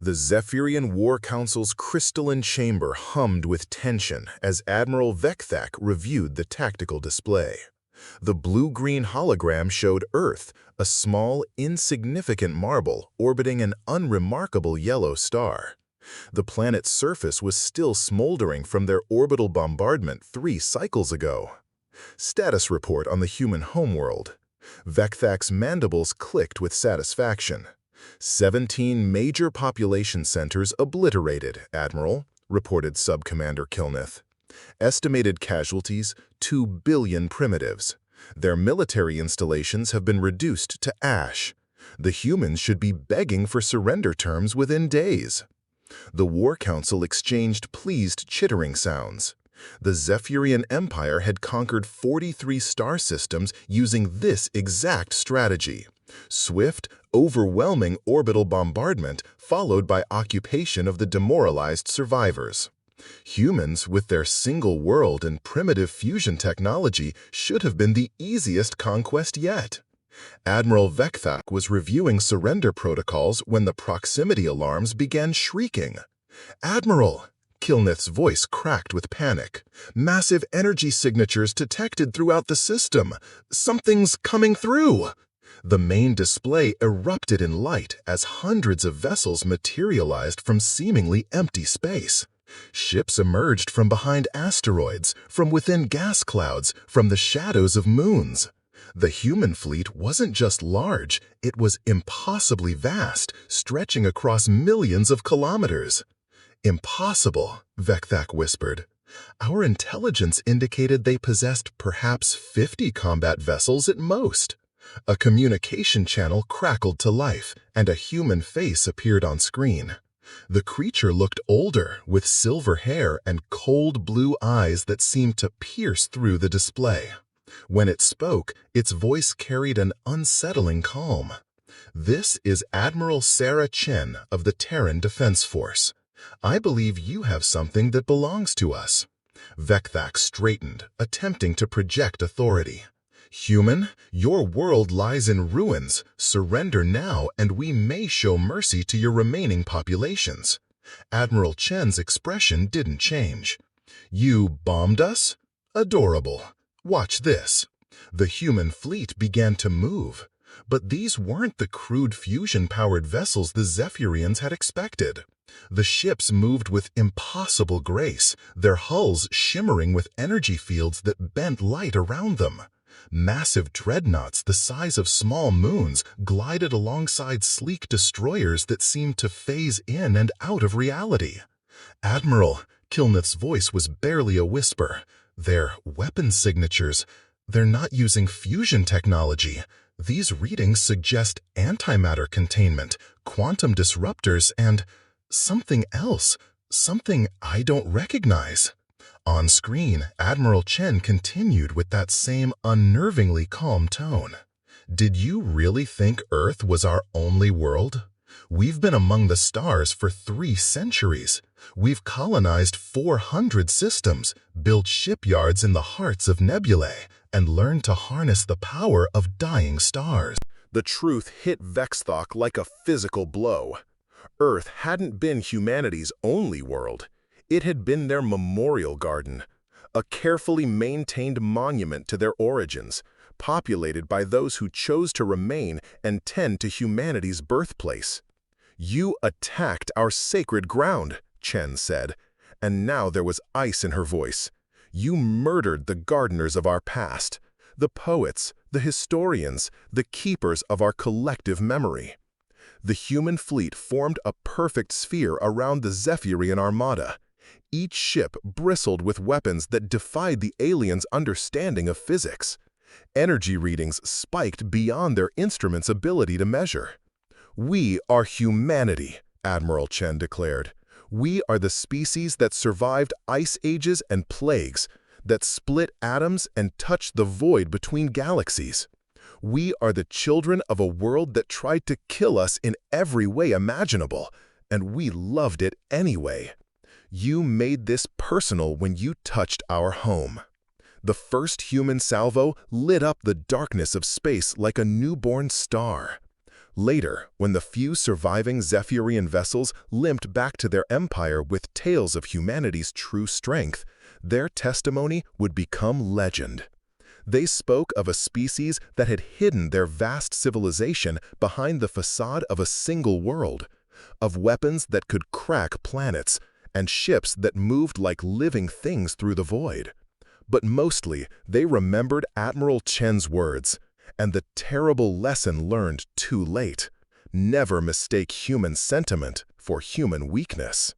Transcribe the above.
The Zephyrian War Council's crystalline chamber hummed with tension as Admiral Vekthak reviewed the tactical display. The blue-green hologram showed Earth, a small, insignificant marble orbiting an unremarkable yellow star. The planet's surface was still smoldering from their orbital bombardment 3 cycles ago. Status report on the human homeworld. Vekthak's mandibles clicked with satisfaction. 17 major population centers obliterated, Admiral, reported Subcommander Kilneth. Estimated casualties, 2 billion primitives. Their military installations have been reduced to ash. The humans should be begging for surrender terms within days. The War Council exchanged pleased chittering sounds. The Zephyrian Empire had conquered 43 star systems using this exact strategy. Swift, overwhelming orbital bombardment followed by occupation of the demoralized survivors. Humans, with their single world and primitive fusion technology, should have been the easiest conquest yet. Admiral Vekthak was reviewing surrender protocols when the proximity alarms began shrieking. "Admiral!" Kilneth's voice cracked with panic. "Massive energy signatures detected throughout the system. Something's coming through!" The main display erupted in light as hundreds of vessels materialized from seemingly empty space. Ships emerged from behind asteroids, from within gas clouds, from the shadows of moons. The human fleet wasn't just large, it was impossibly vast, stretching across millions of kilometers. "Impossible," Vekthak whispered. "Our intelligence indicated they possessed perhaps 50 combat vessels at most." A communication channel crackled to life, and a human face appeared on screen. The creature looked older, with silver hair and cold blue eyes that seemed to pierce through the display. When it spoke, its voice carried an unsettling calm. "This is Admiral Sarah Chen of the Terran Defense Force. I believe you have something that belongs to us." Vekthak straightened, attempting to project authority. "Human, your world lies in ruins. Surrender now, and we may show mercy to your remaining populations." Admiral Chen's expression didn't change. "You bombed us? Adorable. Watch this." The human fleet began to move. But these weren't the crude fusion-powered vessels the Zephyrians had expected. The ships moved with impossible grace, their hulls shimmering with energy fields that bent light around them. Massive dreadnoughts the size of small moons glided alongside sleek destroyers that seemed to phase in and out of reality. "Admiral," Kilneth's voice was barely a whisper, "their weapon signatures, they're not using fusion technology. These readings suggest antimatter containment, quantum disruptors, and something else, something I don't recognize." On screen, Admiral Chen continued with that same unnervingly calm tone. "Did you really think Earth was our only world? We've been among the stars for 3 centuries. We've colonized 400 systems, built shipyards in the hearts of nebulae, and learned to harness the power of dying stars." The truth hit Vekthak like a physical blow. Earth hadn't been humanity's only world. It had been their memorial garden, a carefully maintained monument to their origins, populated by those who chose to remain and tend to humanity's birthplace. "You attacked our sacred ground," Chen said, and now there was ice in her voice. "You murdered the gardeners of our past, the poets, the historians, the keepers of our collective memory." The human fleet formed a perfect sphere around the Zephyrian armada. Each ship bristled with weapons that defied the aliens' understanding of physics. Energy readings spiked beyond their instruments' ability to measure. "We are humanity," Admiral Chen declared. "We are the species that survived ice ages and plagues, that split atoms and touched the void between galaxies. We are the children of a world that tried to kill us in every way imaginable, and we loved it anyway. You made this personal when you touched our home." The first human salvo lit up the darkness of space like a newborn star. Later, when the few surviving Zephyrian vessels limped back to their empire with tales of humanity's true strength, their testimony would become legend. They spoke of a species that had hidden their vast civilization behind the facade of a single world, of weapons that could crack planets, and ships that moved like living things through the void. But mostly, they remembered Admiral Chen's words, and the terrible lesson learned too late: never mistake human sentiment for human weakness.